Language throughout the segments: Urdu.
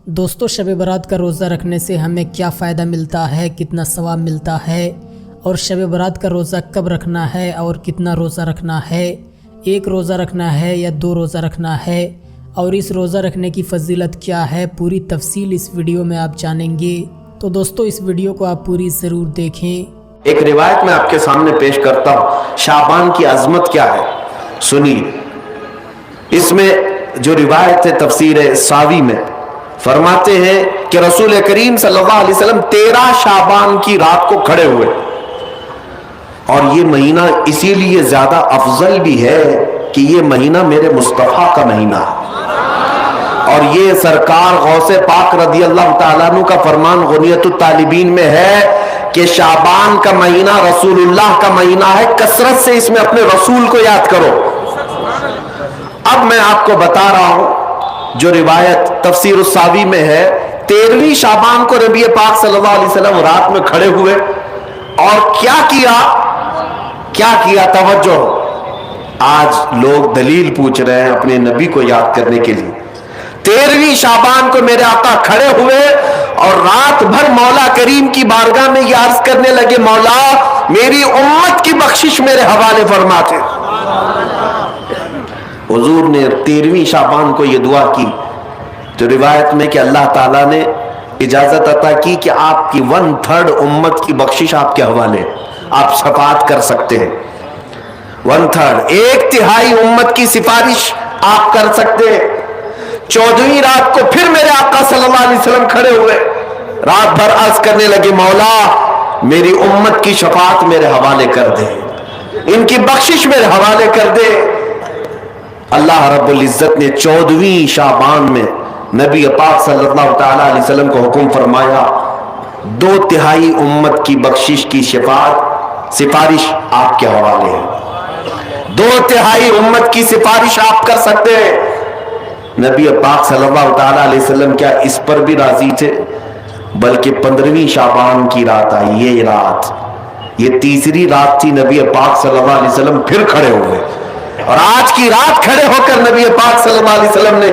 دوستو شب برات کا روزہ رکھنے سے ہمیں کیا فائدہ ملتا ہے، کتنا ثواب ملتا ہے، اور شب برات کا روزہ کب رکھنا ہے اور کتنا روزہ رکھنا ہے، ایک روزہ رکھنا ہے یا 2 روزہ رکھنا ہے، اور اس روزہ رکھنے کی فضیلت کیا ہے، پوری تفصیل اس ویڈیو میں آپ جانیں گے۔ تو دوستو اس ویڈیو کو آپ پوری ضرور دیکھیں۔ ایک روایت میں آپ کے سامنے پیش کرتا ہوں، شعبان کی عظمت کیا ہے سنیے۔ اس میں جو روایت ہے تفسیر ساوی میں فرماتے ہیں کہ رسول کریم صلی اللہ علیہ وسلم 13 شعبان کی رات کو کھڑے ہوئے، اور یہ مہینہ اسی لیے زیادہ افضل بھی ہے کہ یہ مہینہ میرے مصطفیٰ کا مہینہ ہے، اور یہ سرکار غوث پاک رضی اللہ تعالیٰ عنہ کا فرمان غنیت الطالبین میں ہے کہ شعبان کا مہینہ رسول اللہ کا مہینہ ہے، کثرت سے اس میں اپنے رسول کو یاد کرو۔ اب میں آپ کو بتا رہا ہوں جو روایت تفسیر الساوی میں ہے، 13ویں شعبان کو نبی پاک صلی اللہ علیہ وسلم رات میں کھڑے ہوئے اور کیا کیا توجہ۔ آج لوگ دلیل پوچھ رہے ہیں اپنے نبی کو یاد کرنے کے لیے۔ 13ویں شعبان کو میرے آقا کھڑے ہوئے اور رات بھر مولا کریم کی بارگاہ میں یہ عرض کرنے لگے، مولا میری امت کی بخشش میرے حوالے فرماتے۔ حضور نے 13ویں شعبان کو یہ دعا کی، جو روایت میں کہ اللہ تعالیٰ نے اجازت عطا کی کہ آپ کی 1/3 امت کی بخشش آپ کے حوالے، آپ شفاعت کر سکتے ہیں۔ 1/3 1/3 امت کی سفارش آپ کر سکتے ہیں۔ 14ویں رات کو پھر میرے آقا صلی اللہ علیہ وسلم کھڑے ہوئے، رات بھر عرض کرنے لگے، مولا میری امت کی شفاعت میرے حوالے کر دے، ان کی بخشش میرے حوالے کر دے۔ اللہ رب العزت نے 14ویں شعبان میں نبی پاک صلی اللہ تعالیٰ علیہ وسلم کو حکم فرمایا، 2/3 امت کی بخشش کی سفارش آپ کے حوالے ہے، 2/3 امت کی سفارش آپ کر سکتے ہیں۔ نبی پاک صلی اللہ تعالیٰ علیہ وسلم کیا اس پر بھی راضی تھے، بلکہ 15ویں شعبان کی رات آئی، یہ رات، یہ تیسری رات تھی، نبی پاک صلی اللہ علیہ وسلم پھر کھڑے ہوئے، اور آج کی رات کھڑے ہو کر نبی پاک صلی اللہ علیہ وسلم نے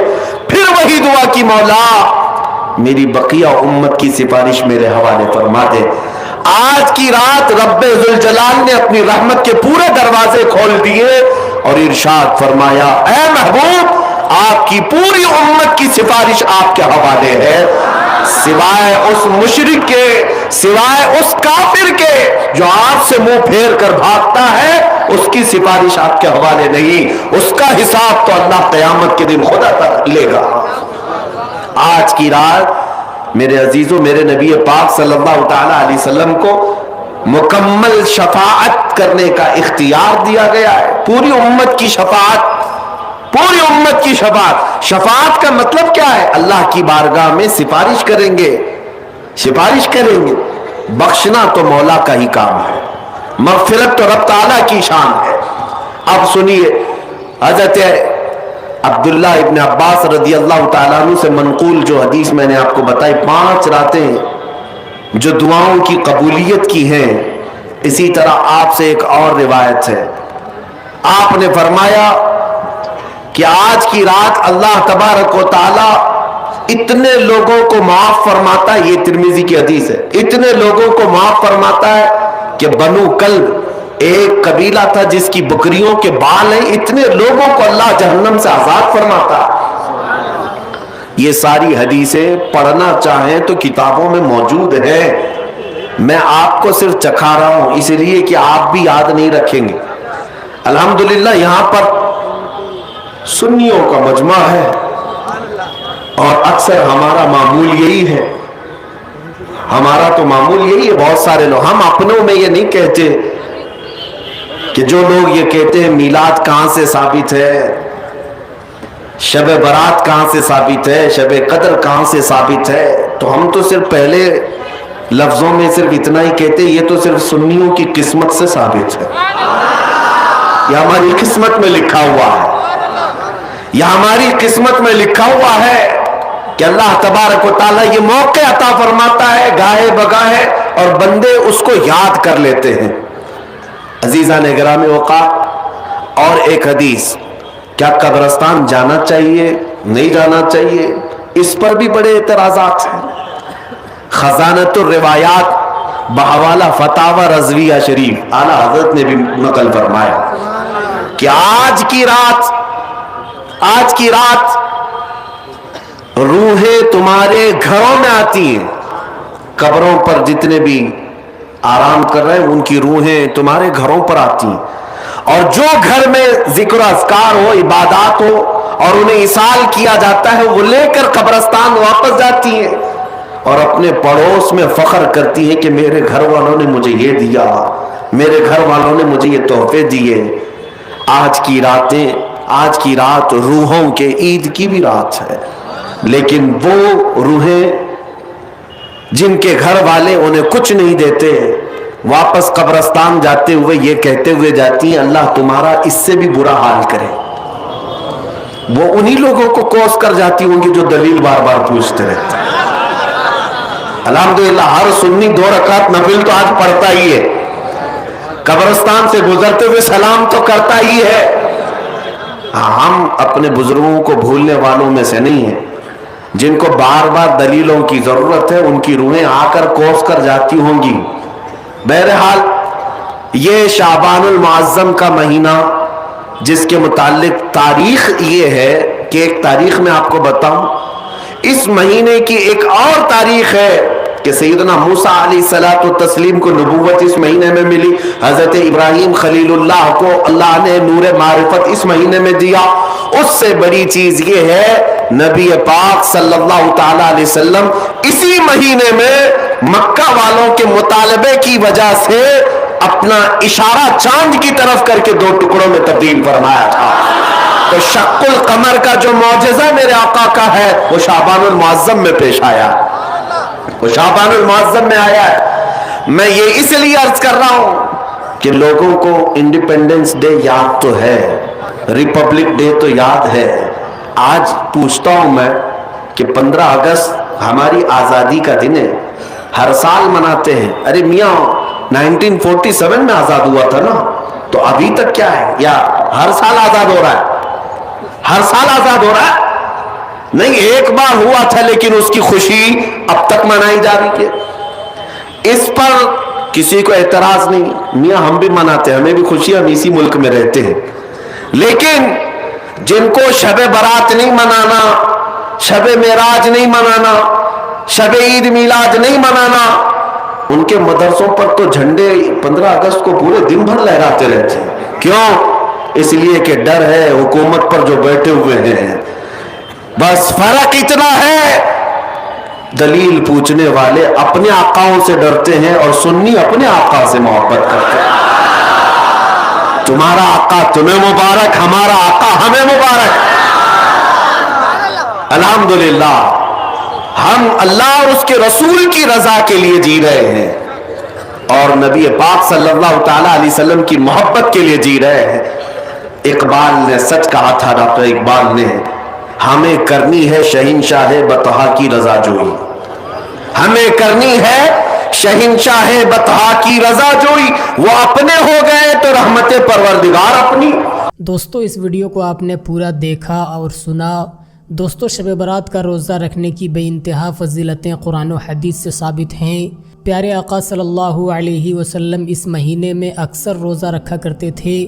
پھر وہی دعا کی، مولا میری بقیہ امت کی سفارش میرے حوالے فرما دے۔ آج کی رات رب ذوالجلال نے اپنی رحمت کے پورے دروازے کھول دیے اور ارشاد فرمایا، اے محبوب آپ کی پوری امت کی سفارش آپ کے حوالے ہے، سوائے اس مشرک کے، سوائے اس کافر کے جو آپ سے منہ پھیر کر بھاگتا ہے، اس کی سفارش آپ کے حوالے نہیں، اس کا حساب تو اللہ قیامت کے دن خدا تک لے گا۔ آج کی رات میرے عزیزوں، میرے نبی پاک صلی اللہ تعالی علیہ وسلم کو مکمل شفاعت کرنے کا اختیار دیا گیا ہے، پوری امت کی شفاعت، پوری امت کی شفاعت۔ شفاعت کا مطلب کیا ہے؟ اللہ کی بارگاہ میں سفارش کریں گے، سفارش کریں گے۔ بخشنا تو مولا کا ہی کام ہے، مغفرت تو رب تعالیٰ کی شان ہے۔ اب سنیے، حضرت عبداللہ ابن عباس رضی اللہ تعالیٰ عنہ سے منقول جو حدیث میں نے آپ کو بتائی، 5 راتیں جو دعاؤں کی قبولیت کی ہیں، اسی طرح آپ سے ایک اور روایت ہے، آپ نے فرمایا کہ آج کی رات اللہ تبارک و تعالیٰ اتنے لوگوں کو معاف فرماتا ہے، یہ ترمذی کی حدیث ہے، اتنے لوگوں کو معاف فرماتا ہے کہ بنو کلب ایک قبیلہ تھا جس کی بکریوں کے بال ہیں، اتنے لوگوں کو اللہ جہنم سے آزاد فرماتا ہے۔ یہ ساری حدیثیں پڑھنا چاہیں تو کتابوں میں موجود ہیں، میں آپ کو صرف چکھا رہا ہوں اس لیے کہ آپ بھی یاد نہیں رکھیں گے۔ الحمدللہ یہاں پر سنیوں کا مجمع ہے، اور اکثر ہمارا معمول یہی ہے، ہمارا تو معمول یہی ہے، بہت سارے لوگ، ہم اپنوں میں یہ نہیں کہتے کہ جو لوگ یہ کہتے ہیں میلاد کہاں سے ثابت ہے، شب برات کہاں سے ثابت ہے، شب قدر کہاں سے ثابت ہے، تو ہم تو صرف پہلے لفظوں میں صرف اتنا ہی کہتے ہیں، یہ تو صرف سنیوں کی قسمت سے ثابت ہے، یہ ہماری قسمت میں لکھا ہوا ہے، یہ ہماری قسمت میں لکھا ہوا ہے کہ اللہ تبارک و تعالیٰ یہ موقع عطا فرماتا ہے گاہے بگاہے، اور بندے اس کو یاد کر لیتے ہیں۔ عزیزان گرامی اوقات، اور ایک حدیث، کیا قبرستان جانا چاہیے نہیں جانا چاہیے؟ اس پر بھی بڑے اعتراضات ہیں. خزانۃ الروایات بحوالہ فتاوی رضویہ شریف اعلیٰ حضرت نے بھی نقل فرمایا کہ آج کی رات روحیں تمہارے گھروں میں آتی ہیں. قبروں پر جتنے بھی آرام کر رہے ہیں ان کی روحیں تمہارے گھروں پر آتی ہیں, اور جو گھر میں ذکر و اذکار ہو, عبادات ہو اور انہیں ایصال کیا جاتا ہے, وہ لے کر قبرستان واپس جاتی ہیں اور اپنے پڑوس میں فخر کرتی ہیں کہ میرے گھر والوں نے مجھے یہ دیا, میرے گھر والوں نے مجھے یہ تحفے دیے. آج کی رات روحوں کے عید کی بھی رات ہے, لیکن وہ روحیں جن کے گھر والے انہیں کچھ نہیں دیتے واپس قبرستان جاتے ہوئے یہ کہتے ہوئے جاتی ہیں اللہ تمہارا اس سے بھی برا حال کرے. وہ انہی لوگوں کو کوس کر جاتی ہوں گی جو دلیل بار بار پوچھتے رہتے ہیں. الحمدللہ ہر سنی 2 رکعت نفل تو آج پڑھتا ہی ہے, قبرستان سے گزرتے ہوئے سلام تو کرتا ہی ہے. ہم اپنے بزرگوں کو بھولنے والوں میں سے نہیں ہیں. جن کو بار بار دلیلوں کی ضرورت ہے ان کی روحیں آ کر کوس کر جاتی ہوں گی. بہرحال یہ شعبان المعظم کا مہینہ جس کے متعلق تاریخ یہ ہے کہ ایک تاریخ میں آپ کو بتاؤں, اس مہینے کی ایک اور تاریخ ہے کہ سیدنا موسیٰ علیہ الصلوۃ والتسلیم کو نبوت اس مہینے میں ملی. حضرت ابراہیم خلیل اللہ کو اللہ نے نور معرفت اس مہینے میں دیا. اس سے بڑی چیز یہ ہے نبی پاک صلی اللہ تعالی علیہ وسلم اسی مہینے میں مکہ والوں کے مطالبے کی وجہ سے اپنا اشارہ چاند کی طرف کر کے 2 ٹکڑوں میں تبدیل فرمایا تھا. تو شق القمر کا جو معجزہ میرے آقا کا ہے وہ شعبان المعظم میں پیش آیا, وہ شعبان المعظم میں آیا ہے. میں یہ اس لیے عرض کر رہا ہوں کہ لوگوں کو انڈیپینڈنس ڈے یاد تو ہے, ریپبلک ڈے تو یاد ہے. آج پوچھتا ہوں میں کہ 15 اگست ہماری آزادی کا دن ہے, ہر سال مناتے ہیں. ارے میاں 1947 میں آزاد ہوا تھا نا, تو ابھی تک کیا ہے, یا ہر سال آزاد ہو رہا ہے؟ ہر سال آزاد ہو رہا ہے نہیں, ایک بار ہوا تھا لیکن اس کی خوشی اب تک منائی جا رہی ہے. اس پر کسی کو اعتراض نہیں. میاں ہم بھی مناتے ہیں, ہمیں بھی خوشی, ہم اسی ملک میں رہتے ہیں. لیکن جن کو شب برات نہیں منانا, شب معراج نہیں منانا, شب عید میلاد نہیں منانا, ان کے مدرسوں پر تو جھنڈے 15 اگست کو پورے دن بھر لہراتے رہتے ہیں. کیوں؟ اس لیے کہ ڈر ہے حکومت پر جو بیٹھے ہوئے ہیں. بس فرق اتنا ہے, دلیل پوچھنے والے اپنے آقاؤں سے ڈرتے ہیں اور سنی اپنے آقا سے محبت کرتے ہیں. تمہارا آقا تمہیں مبارک, ہمارا آقا ہمیں مبارک. الحمدللہ ہم اللہ اور اس کے رسول کی رضا کے لیے جی رہے ہیں اور نبی پاک صلی اللہ تعالی علیہ وسلم کی محبت کے لیے جی رہے ہیں. اقبال نے سچ کہا تھا, ڈاکٹر اقبال نے, ہمیں کرنی ہے شہنشاہ بطحا کی رضا جوئی, ہمیں کرنی ہے شہنشاہ بطحا کی رضا جوئی, وہ اپنے ہو گئے تو رحمت پروردگار اپنی. دوستو اس ویڈیو کو آپ نے پورا دیکھا اور سنا. دوستو شب برات کا روزہ رکھنے کی بے انتہا فضیلتیں قرآن و حدیث سے ثابت ہیں. پیارے آقا صلی اللہ علیہ وسلم اس مہینے میں اکثر روزہ رکھا کرتے تھے,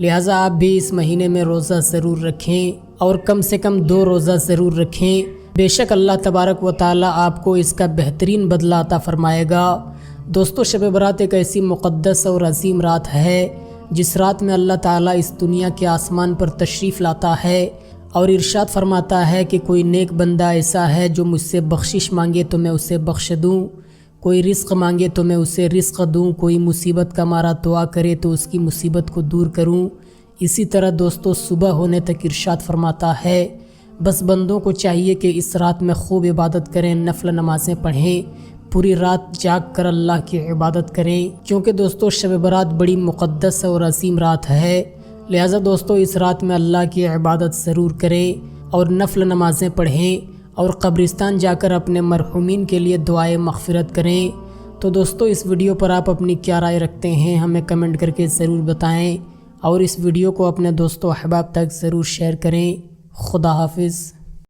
لہٰذا آپ بھی اس مہینے میں روزہ ضرور رکھیں اور کم سے کم 2 روزہ ضرور رکھیں. بے شک اللہ تبارک و تعالیٰ آپ کو اس کا بہترین بدلہ عطا فرمائے گا. دوستو شب برات ایک ایسی مقدس اور عظیم رات ہے جس رات میں اللہ تعالیٰ اس دنیا کے آسمان پر تشریف لاتا ہے اور ارشاد فرماتا ہے کہ کوئی نیک بندہ ایسا ہے جو مجھ سے بخشش مانگے تو میں اسے بخش دوں, کوئی رزق مانگے تو میں اسے رزق دوں, کوئی مصیبت کا مارا دعا کرے تو اس کی مصیبت کو دور کروں. اسی طرح دوستو صبح ہونے تک ارشاد فرماتا ہے بس بندوں کو چاہیے کہ اس رات میں خوب عبادت کریں, نفل نمازیں پڑھیں, پوری رات جاگ کر اللہ کی عبادت کریں, کیونکہ دوستو شب برات بڑی مقدس اور عظیم رات ہے. لہٰذا دوستو اس رات میں اللہ کی عبادت ضرور کریں اور نفل نمازیں پڑھیں اور قبرستان جا کر اپنے مرحومین کے لیے دعائے مغفرت کریں. تو دوستو اس ویڈیو پر آپ اپنی کیا رائے رکھتے ہیں ہمیں کمنٹ کر کے ضرور بتائیں اور اس ویڈیو کو اپنے دوستوں احباب تک ضرور شیئر کریں. خدا حافظ.